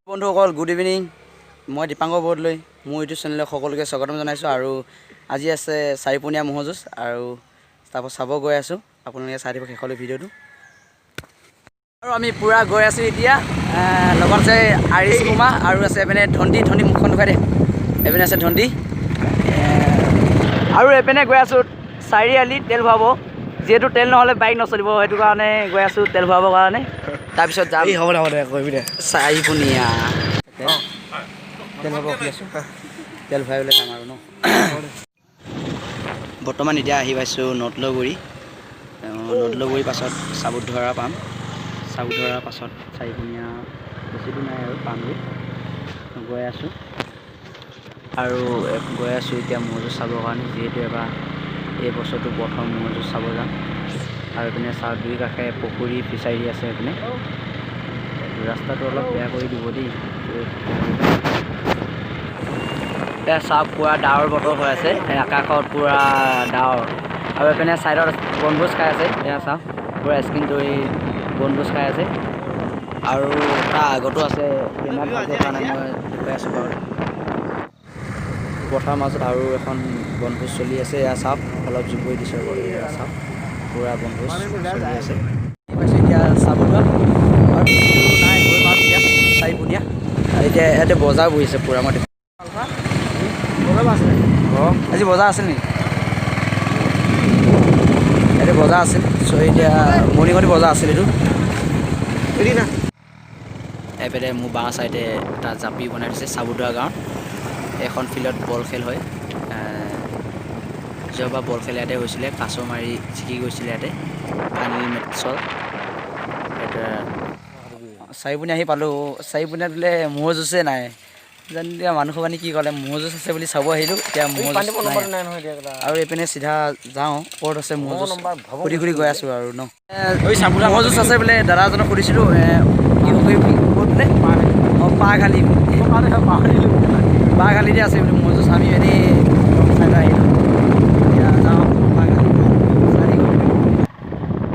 বন্ধুসকল good evening মই দীপাংকৰ বৰদলৈ মোৰ ইউটিউব চেনেলত সকলোকে স্বাগতম জনাইছোঁ আৰু আজি আছে চাৰিপনীয়া ম'হ যুঁজ আৰু তাৰপৰা চাব গৈ আছোঁ আপোনালোকে চাই দিব শেষলৈ ভিডিঅ'টো আৰু আমি পুৰা গৈ আছোঁ এতিয়া লগত আছে আৰিছ কুমাৰ আৰু আছে এপিনে ধন্দি মুখখন দেখুৱাই দে এপিনে আছে ধন্দি আৰু এপিনে গৈ আছোঁ চাৰিআলি তেল ভৰাব যিহেতু তেল নহ'লে বাইক নচলিব সেইটো কাৰণে গৈ আছোঁ তেল ভৰাবৰ কাৰণে তাৰপিছত যাম চাৰিপনীয়া তেল ভৰাব আছোঁ তেল ভৰাই পেলাই যাম আৰু ন বৰ্তমান এতিয়া আহি পাইছোঁ নদলগুৰি পাছত চাবুধৰা পাম চাবুধৰাৰ পাছত চাৰিপনীয়া বেছি দূৰ নাই আৰু পামগৈ গৈ আছোঁ আৰু গৈ আছোঁ এতিয়া ম'হ যুঁজ চাবৰ কাৰণে যিহেতু এবাৰ এই বছৰটো প্ৰথম ম'হ যুঁজ চাব যাম আৰু এইপিনে দুই কাষে পুখুৰী ফিচাৰী আছে এইপিনে ৰাস্তাটো অলপ বেয়া কৰি দিব দেই এতিয়া চাওক পূৰা ডাৱৰ বতৰ হৈ আছে আকাশত পূৰা ডাৱৰ আৰু এইপিনে ছাইডত বনভোজ খাই আছে এয়া চাওক পূৰা স্ক্ৰীন ধৰি বনভোজ খাই আছে আৰু তাৰ আগতো আছে কেমেৰাত ভালকৈ কাৰণে মই দেখুৱাই আছোঁ বাৰু পথাৰৰ মাজত আৰু এখন বনভোজ চলি আছে এয়া চাওক অলপ জুম কৰি দিছোঁ বাৰু এয়া চাওক পূৰা বনভোজ চলি আছে এতিয়া চাবুধৰা আৰু নাই গৈ পাম এতিয়া চাৰিপনীয়া এতিয়া ইয়াতে বজাৰ বহিছে পূৰা মই অঁ আজি বজাৰ আছিল নেকি ইয়াতে বজাৰ আছিল চ' এতিয়া মৰ্ণিঙতে বজাৰ আছিল এইটো এইপিনে মোৰ বাওঁ চাইডে এটা জাপি বনাই দিছে চাবুধৰা গাঁৱত এখন ফিল্ডত বল খেল হয় যোৱাবাৰ বল খেল ইয়াতে হৈছিলে কাছ মাৰি জিকি গৈছিলে ইয়াতে ফাইনেল মেটছত এতিয়া চাৰিপনীয়া আহি পালোঁ চাৰিপনীয়াত বোলে ম'হ যুঁজে নাই জানো এতিয়া মানুহ মানে কি ক'লে ম'হ যুঁজ আছে বুলি চাব আহিলোঁ এতিয়া ম'হ আৰু এইপিনে চিধা যাওঁ ক'ত আছে ম'হ যুঁজ ঘূৰি গৈ আছোঁ আৰু ন ম'হ যুঁজ আছে বোলে দাদা এজনক সুধিছিলোঁ ক'ত বোলে অঁ বাঘালিতে আছে বোলে ম'হ যুঁজ আমি এনেই চাই আহিলোঁ এতিয়া যাওঁ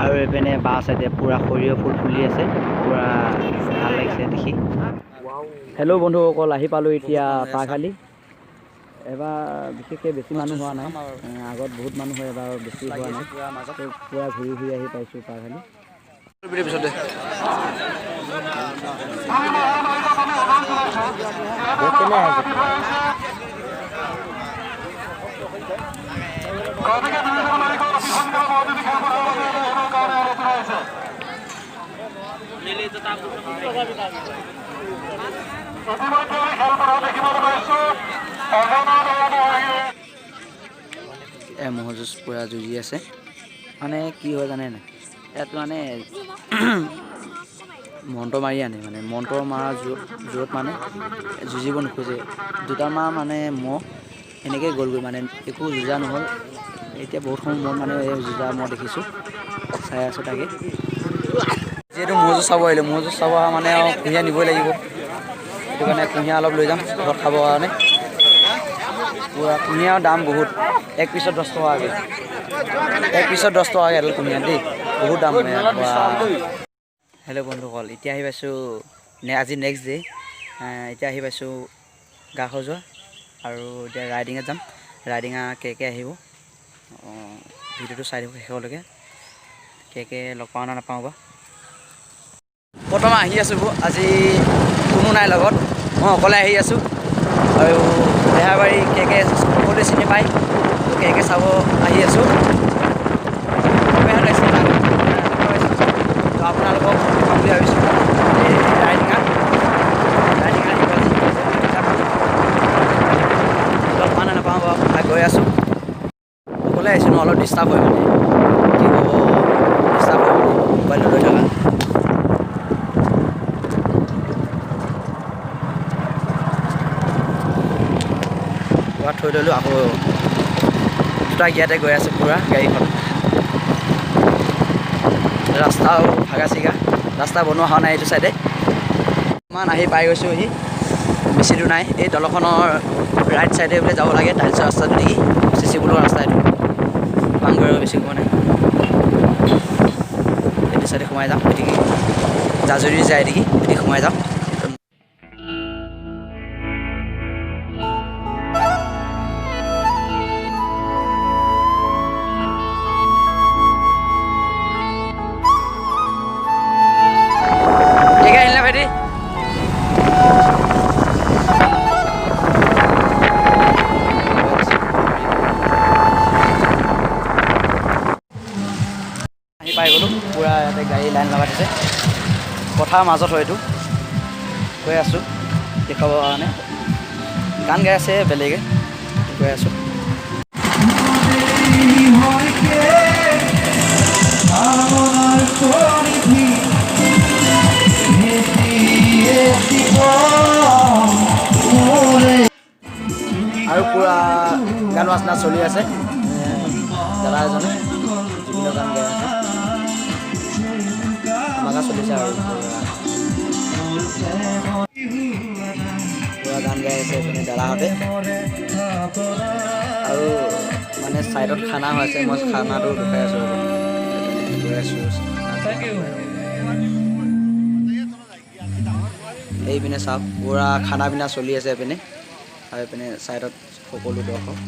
আৰু এইপিনে বাওঁ চাইডে পূৰা সৰিয়হ ফুল ফুলি আছে পূৰা ভাল লাগিছে দেখি হেল্ল' বন্ধুসকল আহি পালোঁ এতিয়া পাঘালি এবাৰ বিশেষকৈ বেছি মানুহ হোৱা নাই আগত বহুত মানুহ হয় এবাৰ বেছি হোৱা নাই পূৰা ঘূৰি আহি পাইছোঁ পাঘালি ম'হ যুঁজ পূৰা যুঁজি আছে মানে কি হয় জানে নাই ইয়াত মানে মন্ত্ৰ মাৰি আনে মানে মন্ত্ৰ মৰা জোৰত মানে যুঁজিব নোখোজে দুটামান মানে ম'হ এনেকৈ গ'লগৈ মানে একো যুঁজা নহ'ল এতিয়া বহুত সময় মূৰত মানে যুঁজা মই দেখিছোঁ চাই আছোঁ তাকে যিহেতু ম'হ যুঁজ চাব আহিলোঁ ম'হ যুঁজ চাব মানে আৰু কুঁহিয়াৰ নিবই লাগিব সেইটো কাৰণে কুঁহিয়াৰ অলপ লৈ যাম ঘৰত খাবৰ কাৰণে পূৰা কুঁহিয়াৰৰ দাম বহুত এক পিছত 10 টকাকৈ এডাল কুঁহিয়াৰ দেই বহুত দাম হেল্ল' বন্ধুসকল এতিয়া আহি পাইছোঁ আজি নেক্সট ডে এতিয়া আহি পাইছোঁ গা সজোৱা আৰু এতিয়া ৰাইডিঙত যাম ৰাইডিঙা কে আহিব ভিডিঅ'টো চাই দিব শেষলৈকে কে লগ পাওঁ নাপাওঁ বা বৰ্তমান আহি আছোঁ আজি কোনো নাই লগত মই অকলে আহি আছোঁ আৰু বেহাৰবাৰী কে সকলোৱে চিনি পায় কে চাব আহি আছোঁ আপোনালোকক পাম বুলি ভাবিছোঁ ৰাইডিঙাত লগ পাওঁ নাপাওঁ বাৰু গৈ আছোঁ অকলে আহিছোঁ ন অলপ ডিষ্টাৰ্ব হয় মানে কি হ'ব ডিষ্টাৰ্ব হয় মানে মোবাইলটো লৈ থকা থৈ ল'লোঁ আকৌ দুটা গিয়াতে গৈ আছোঁ পূৰা গাড়ীখন ৰাস্তাও ভাগা চিগা ৰাস্তা বনোৱা হোৱা নাই এইটো চাইডে ইমান আহি পাই গৈছোঁহি বেছি দূৰ নাই এই দলংখনৰ ৰাইট চাইডে বোলে যাব লাগে টাইলছৰ ৰাস্তাটো নেকি চি চি ব্লকৰ ৰাস্তা এইটো পাংগৈ বেছি হোৱা নাই চাইডে সোমাই যাওঁ এদিকে জাজৰি যায় এদিকে এদিকে সোমাই যাওঁ ঠিক আহিল না ভাইটি পাই গ'লোঁ পূৰা ইয়াতে গাড়ী লাইন লগাই দিছে পথাৰ মাজত হয় এইটো গৈ আছোঁ দেখাবৰ কাৰণে গান গাই আছে বেলেগে গৈ আছোঁ আৰু পূৰা গান বাজনা চলি আছে দাদা এজনে বিভিন্ন গান গাই আছে মাগা চলিছে আৰু পূৰা গান গাই আছে এইপিনে দাদাহঁতে আৰু মানে ছাইডত খানা হৈ আছে মই খানাটো দেখাই আছোঁ গৈ আছোঁ এইপিনে চাওক পূৰা খানা পিনা চলি আছে এইপিনে আৰু এইপিনে ছাইডত সকলো দৰ্শক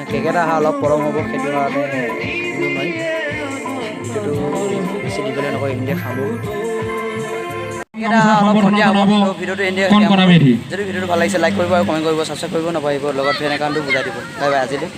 কেকেটা অলপ পৰম হ'ব সেইটো কাৰণে দিব নোৱাৰিম সেইটো বেছি দিবলৈ নকয় ইণ্ডিয়া খাব অলপ সন্ধিয়া হ'ব ভিডিঅ'টো ইণ্ডিয়া যদি ভিডিঅ'টো ভাল লাগিছে লাইক কৰিব আৰু কমেণ্ট কৰিব ছাবস্ক্ৰাইব কৰিব নাপাহৰিব লগত ফেন একাউণ্টটো বুজাই দিব বাই বাই আজিলৈ